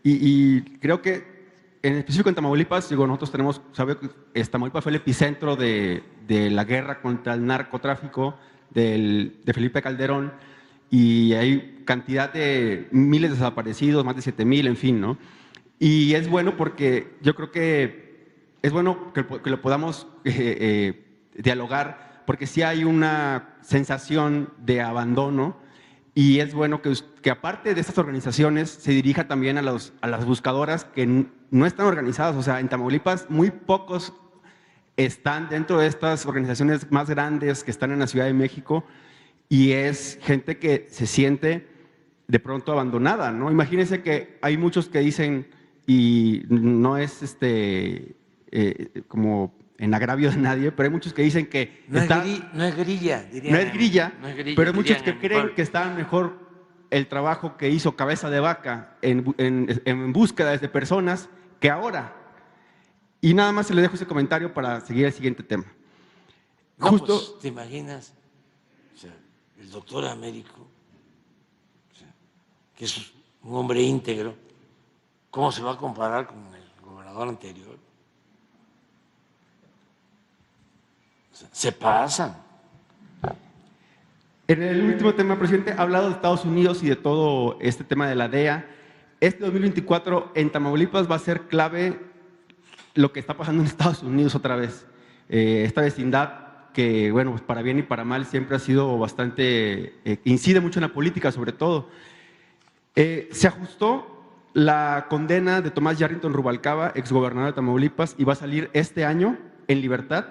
Y creo que en específico en Tamaulipas, digo, nosotros tenemos, sabe que Tamaulipas fue el epicentro de la guerra contra el narcotráfico de Felipe Calderón, y hay cantidad de miles de desaparecidos, más de 7,000, en fin, ¿no? Y es bueno porque yo creo que es bueno que lo podamos dialogar, porque sí hay una sensación de abandono, y es bueno que aparte de estas organizaciones se dirija también a las buscadoras que no están organizadas. O sea, en Tamaulipas muy pocos están dentro de estas organizaciones más grandes que están en la Ciudad de México, y es gente que se siente de pronto abandonada, ¿no? Imagínense que hay muchos que dicen, y no es como en agravio de nadie, pero hay muchos que dicen que no es grilla, no es grilla, no es grilla, pero hay muchos dirían que en mi creen pueblo. que está mejor el trabajo que hizo Cabeza de Vaca en búsqueda de personas que ahora. Y nada más se le dejo ese comentario para seguir el siguiente tema. No, Justo, pues, ¿te imaginas? O sea, el doctor Américo, o sea, que es un hombre íntegro, ¿cómo se va a comparar con el gobernador anterior? O sea, se pasan. en el último tema, presidente, ha hablado de Estados Unidos y de todo este tema de la DEA. Este 2024 en Tamaulipas va a ser clave lo que está pasando en Estados Unidos otra vez. Esta vecindad que, bueno, pues para bien y para mal siempre ha sido bastante, incide mucho en la política sobre todo. Se ajustó la condena de Tomás Yarrington Rubalcaba, exgobernador de Tamaulipas, y va a salir este año en libertad,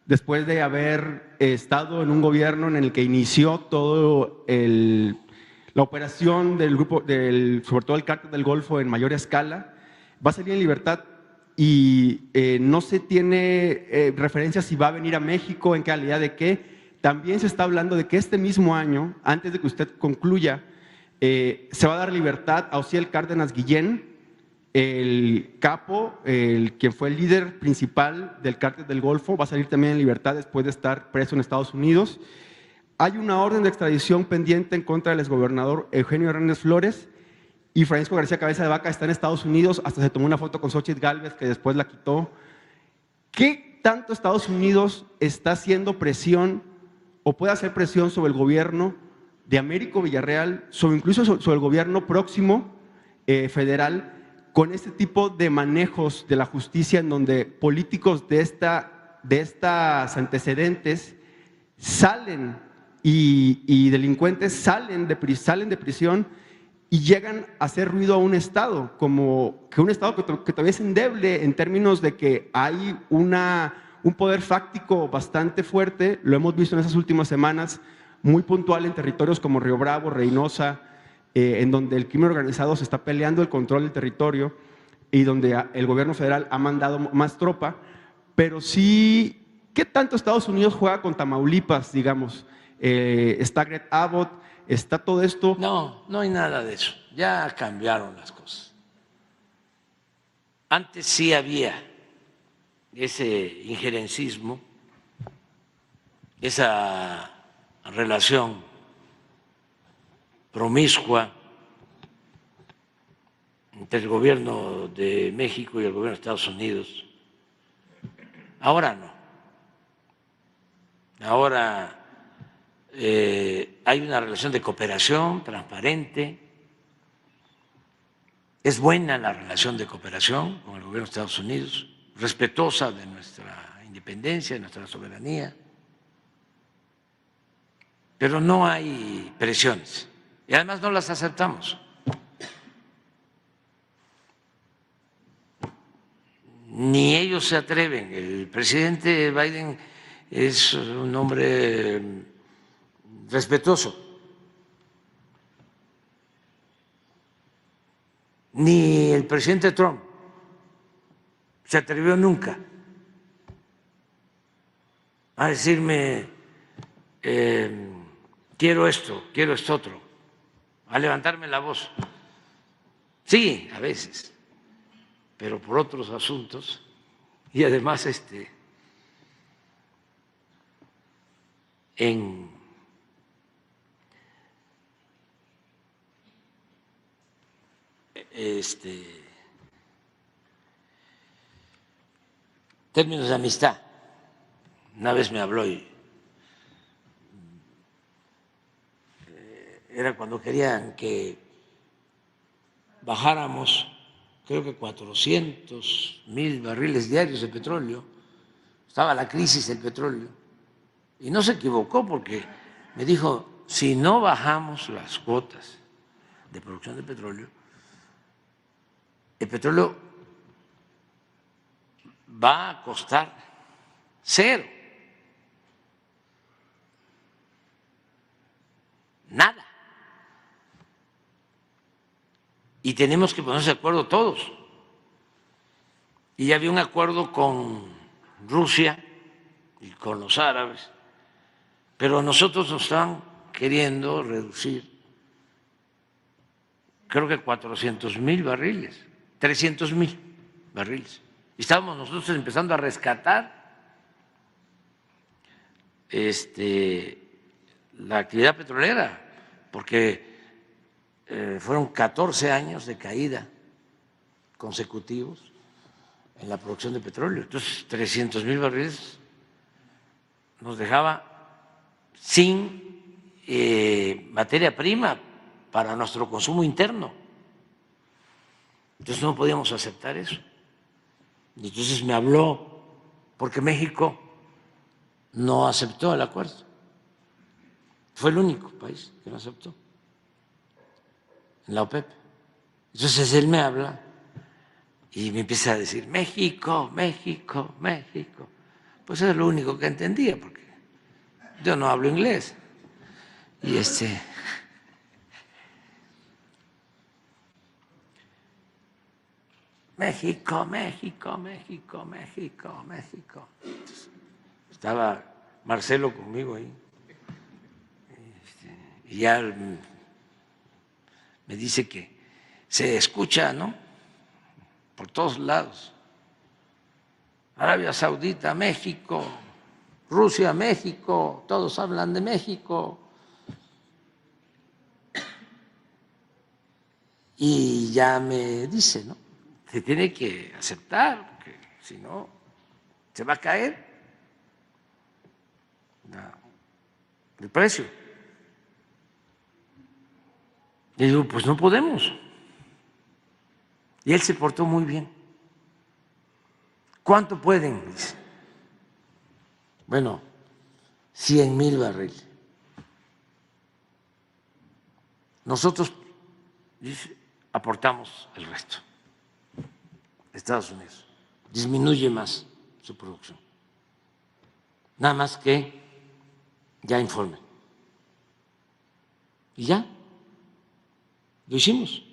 después de haber estado en un gobierno en el que inició todo la operación del grupo, sobre todo el cártel del Golfo en mayor escala. Va a salir en libertad y no se tiene referencia si va a venir a México, en calidad de qué. También se está hablando de que este mismo año, antes de que usted concluya, se va a dar libertad a Osiel Cárdenas Guillén, el capo, quien fue el líder principal del cártel del Golfo. Va a salir también en libertad después de estar preso en Estados Unidos. Hay una orden de extradición pendiente en contra del exgobernador Eugenio Hernández Flores, y Francisco García Cabeza de Vaca está en Estados Unidos. Hasta se tomó una foto con Xochitl Gálvez, que después la quitó. ¿Qué tanto Estados Unidos está haciendo presión o puede hacer presión sobre el gobierno de Américo Villarreal, incluso sobre el gobierno próximo federal, con este tipo de manejos de la justicia, en donde políticos de estas antecedentes salen y delincuentes salen de prisión y llegan a hacer ruido a un Estado, como que un Estado que todavía es endeble en términos de que hay un poder fáctico bastante fuerte? Lo hemos visto en esas últimas semanas, muy puntual en territorios como Río Bravo, Reynosa, en donde el crimen organizado se está peleando el control del territorio y donde el gobierno federal ha mandado más tropa. Pero sí, ¿qué tanto Estados Unidos juega con Tamaulipas, digamos? Está Greg Abbott, está todo esto. No, no hay nada de eso. Ya cambiaron las cosas. Antes sí había ese injerencismo, esa relación promiscua entre el gobierno de México y el gobierno de Estados Unidos. Ahora no. Ahora hay una relación de cooperación transparente. Es buena la relación de cooperación con el gobierno de Estados Unidos, respetuosa de nuestra independencia, de nuestra soberanía, pero no hay presiones y además no las aceptamos. Ni ellos se atreven. El presidente Biden es un hombre respetuoso. Ni el presidente Trump se atrevió nunca a decirme quiero esto otro, a levantarme la voz. Sí, a veces, pero por otros asuntos, y además en términos de amistad. Una vez me habló y era cuando querían que bajáramos, creo que 400,000 barriles diarios de petróleo. Estaba la crisis del petróleo. Y no se equivocó porque me dijo, si no bajamos las cuotas de producción de petróleo, el petróleo va a costar cero. Nada. Y tenemos que ponernos de acuerdo todos. Y ya había un acuerdo con Rusia y con los árabes, pero a nosotros nos están queriendo reducir, creo que 400,000 barriles, 300,000 barriles. Y estábamos nosotros empezando a rescatar la actividad petrolera, porque fueron 14 años de caída consecutivos en la producción de petróleo. Entonces, 300,000 barriles nos dejaba sin materia prima para nuestro consumo interno. Entonces no podíamos aceptar eso. Y entonces me habló, porque México no aceptó el acuerdo. Fue el único país que lo aceptó en la OPEP. Entonces él me habla y me empieza a decir, México, México, México. Pues eso es lo único que entendía, porque yo no hablo inglés. Y México, México, México, México, México. Entonces, estaba Marcelo conmigo ahí. Y ya me dice que se escucha, ¿no? Por todos lados. Arabia Saudita, México, Rusia, México, todos hablan de México. Y ya me dice, ¿no? Se tiene que aceptar, porque si no, se va a caer el precio. Y digo, pues no podemos. Y él se portó muy bien. ¿Cuánto pueden? Dice. Bueno, 100,000 barriles. Nosotros, dice, aportamos el resto. Estados Unidos disminuye más su producción. Nada más que ya informen. Y ya, lo hicimos.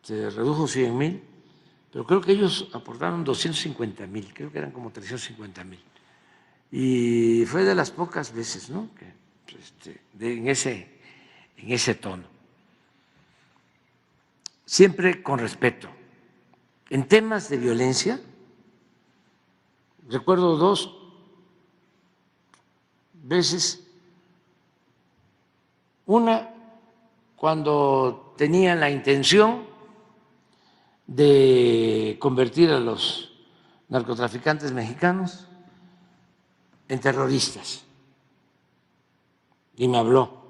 Se redujo 100,000, pero creo que ellos aportaron 250,000, creo que eran como 350,000. Y fue de las pocas veces, ¿no? Que, en ese tono. Siempre con respeto. En temas de violencia, recuerdo 2 veces, una cuando tenían la intención de convertir a los narcotraficantes mexicanos en terroristas, y me habló.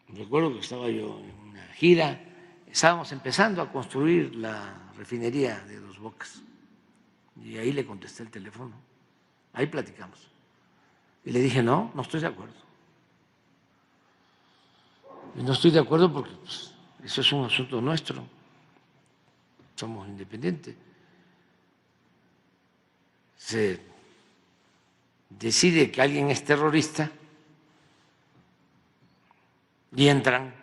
Recuerdo que estaba yo en una gira, estábamos empezando a construir la refinería de Dos Bocas, y ahí le contesté el teléfono, ahí platicamos, y le dije, no estoy de acuerdo. Y no estoy de acuerdo porque pues, eso es un asunto nuestro, somos independientes. Se decide que alguien es terrorista y entran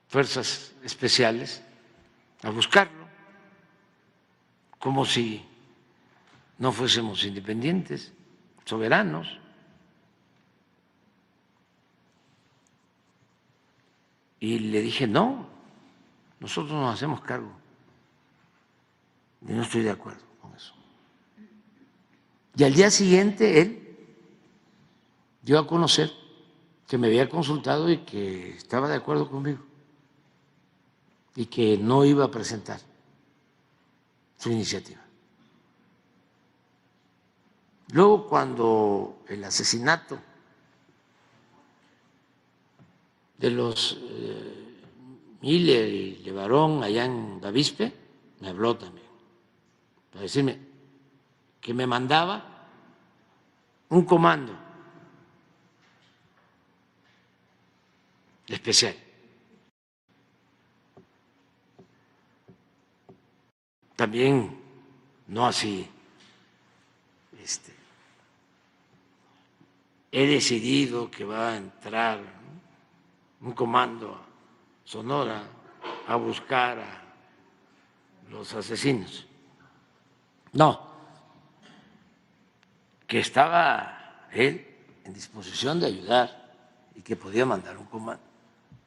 fuerzas especiales a buscarlo, como si no fuésemos independientes, soberanos. Y le dije, no, nosotros nos hacemos cargo. Y no estoy de acuerdo con eso. Y al día siguiente él dio a conocer que me había consultado y que estaba de acuerdo conmigo y que no iba a presentar su iniciativa. Luego, cuando el asesinato de los Miller y Levarón allá en Bavispe, me habló también para decirme que me mandaba un comando especial. También no así. He decidido que va a entrar un comando a Sonora a buscar a los asesinos. No, que estaba él en disposición de ayudar y que podía mandar un comando.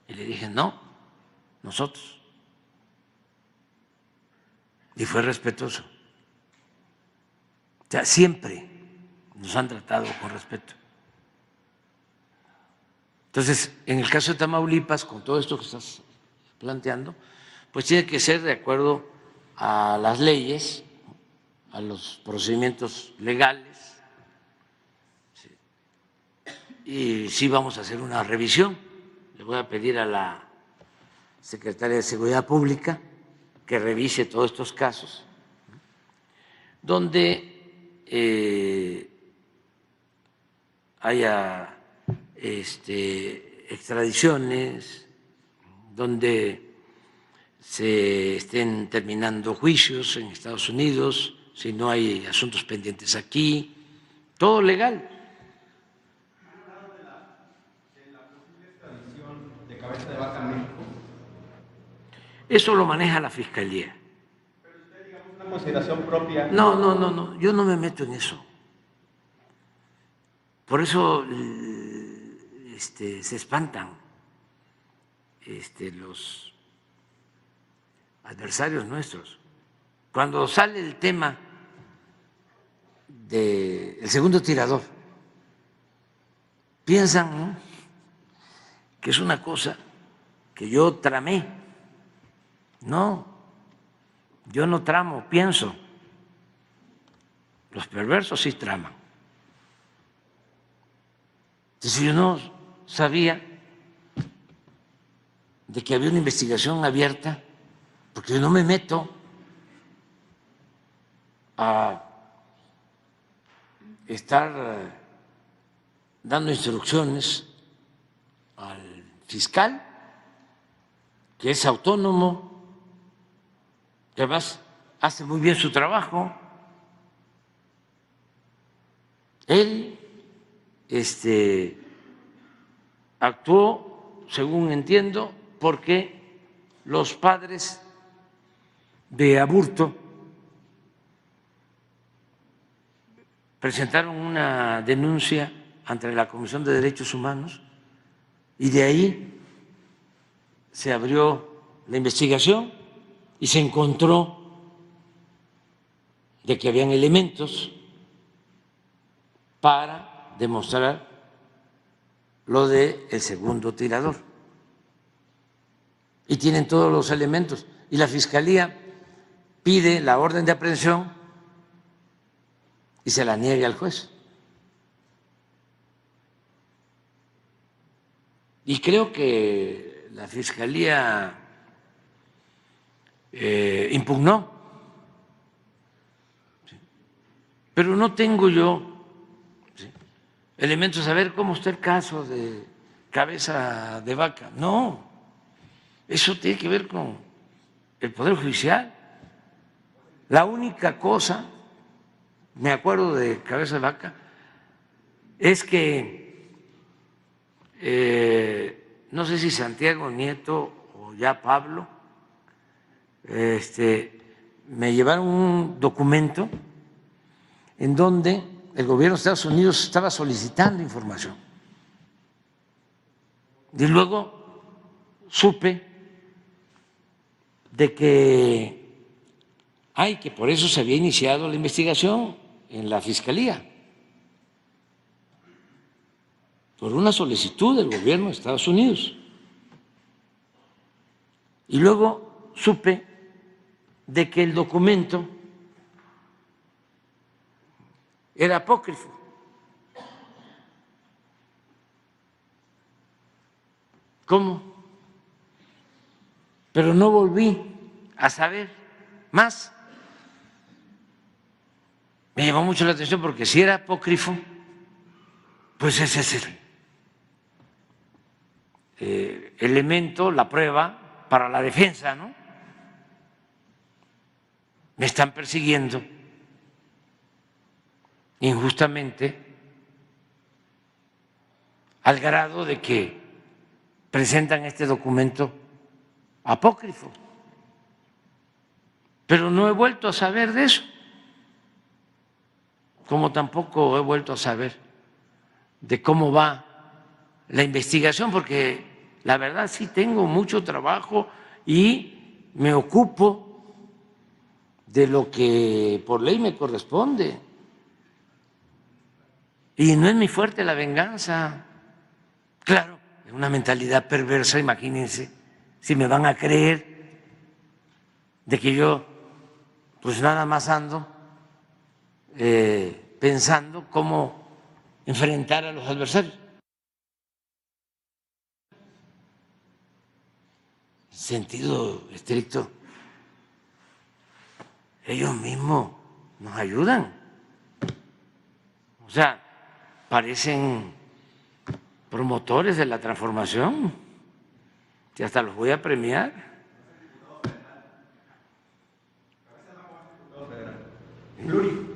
Y le dije, no, nosotros. Y fue respetuoso. O sea, siempre nos han tratado con respeto. Entonces, en el caso de Tamaulipas, con todo esto que estás planteando, pues tiene que ser de acuerdo a las leyes, a los procedimientos legales, ¿sí? Y sí vamos a hacer una revisión. Le voy a pedir a la Secretaria de Seguridad Pública que revise todos estos casos, donde haya extradiciones, donde se estén terminando juicios en Estados Unidos, si no hay asuntos pendientes aquí, todo legal. De la posible extradición de Cabeza de Vaca a México. Eso lo maneja la Fiscalía. Pero usted, digamos, una consideración propia. No, yo no me meto en eso. Por eso se espantan los adversarios nuestros. Cuando sale el tema del segundo tirador, piensan, ¿no?, que es una cosa que yo tramé. No, yo no tramo, pienso. Los perversos sí traman. Entonces yo no sabía de que había una investigación abierta, porque yo no me meto a estar dando instrucciones al fiscal, que es autónomo, que además hace muy bien su trabajo. Él actuó, según entiendo, porque los padres de Aburto presentaron una denuncia ante la Comisión de Derechos Humanos y de ahí se abrió la investigación y se encontró de que habían elementos para demostrar lo del segundo tirador. Y tienen todos los elementos. Y la Fiscalía pide la orden de aprehensión y se la niega al juez. Y creo que la Fiscalía impugnó. Pero no tengo yo elementos a ver cómo está el caso de Cabeza de Vaca. No, eso tiene que ver con el Poder Judicial. La única cosa, me acuerdo de Cabeza de Vaca, es que no sé si Santiago Nieto o ya Pablo me llevaron un documento en donde el gobierno de Estados Unidos estaba solicitando información. Y luego supe de que por eso se había iniciado la investigación en la Fiscalía. por una solicitud del gobierno de Estados Unidos. Y luego supe de que el documento era apócrifo. ¿Cómo? Pero no volví a saber más. Me llamó mucho la atención porque si era apócrifo, pues ese es el elemento, la prueba para la defensa, ¿no? Me están persiguiendo injustamente al grado de que presentan este documento apócrifo. Pero no he vuelto a saber de eso, como tampoco he vuelto a saber de cómo va la investigación, porque la verdad sí tengo mucho trabajo y me ocupo de lo que por ley me corresponde. Y no es mi fuerte la venganza. Claro, es una mentalidad perversa, imagínense, si me van a creer de que yo pues nada más ando pensando cómo enfrentar a los adversarios. En sentido estricto, ellos mismos nos ayudan. O sea, parecen promotores de la transformación, que hasta los voy a premiar.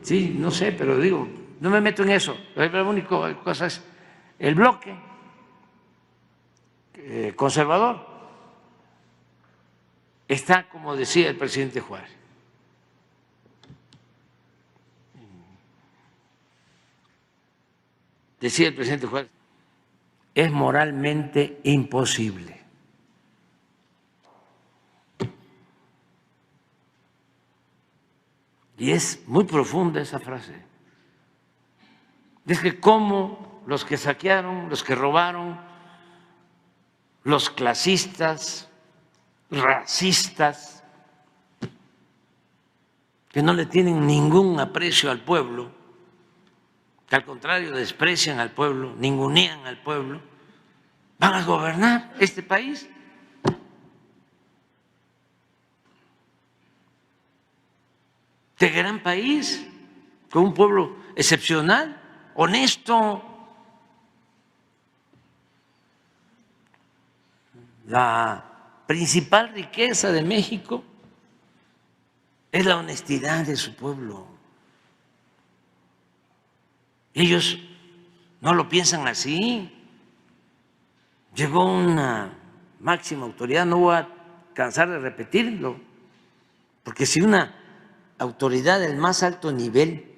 Sí, no sé, pero digo, no me meto en eso. La única cosa es el bloque conservador. Está, como decía el presidente Juárez, es moralmente imposible. Y es muy profunda esa frase. Es que cómo los que saquearon, los que robaron, los clasistas, racistas, que no le tienen ningún aprecio al pueblo, que al contrario desprecian al pueblo, ningunean al pueblo, van a gobernar este país. Qué gran país, con un pueblo excepcional, honesto. La principal riqueza de México es la honestidad de su pueblo. Ellos no lo piensan así. Llegó una máxima autoridad, no voy a cansar de repetirlo, porque si una autoridad del más alto nivel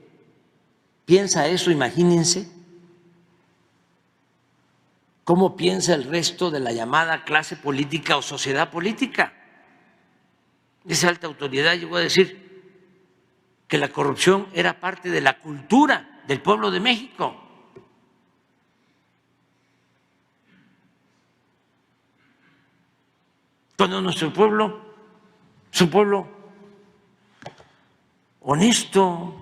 piensa eso, imagínense cómo piensa el resto de la llamada clase política o sociedad política. Esa alta autoridad llegó a decir que la corrupción era parte de la cultura del pueblo de México. Cuando nuestro pueblo es un pueblo honesto,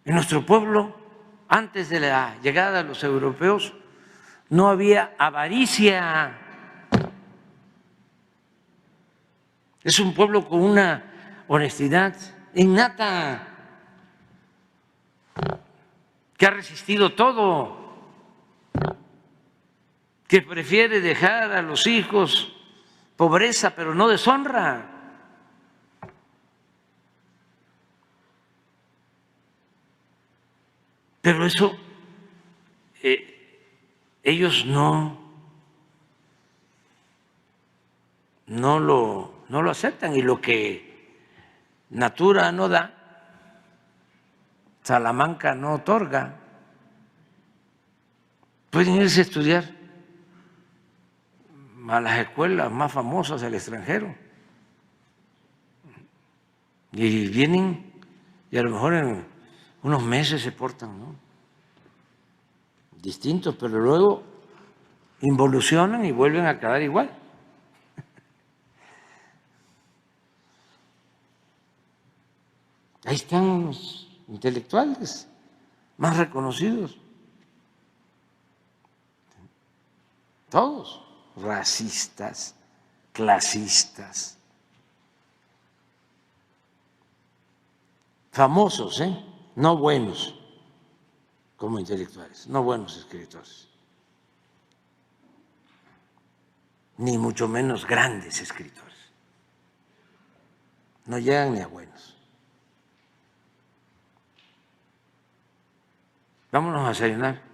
en nuestro pueblo, antes de la llegada de los europeos, no había avaricia. Es un pueblo con una honestidad innata, que ha resistido todo, que prefiere dejar a los hijos pobreza, pero no deshonra. Pero eso ellos no lo aceptan, y lo que Natura no da, Salamanca no otorga. Pueden irse a estudiar a las escuelas más famosas del extranjero y vienen y a lo mejor en unos meses se portan, ¿no?, distintos, pero luego involucionan y vuelven a quedar igual. Ahí están los intelectuales más reconocidos, todos racistas, clasistas, famosos, no buenos como intelectuales, no buenos escritores, ni mucho menos grandes escritores, no llegan ni a buenos. Vámonos a desayunar.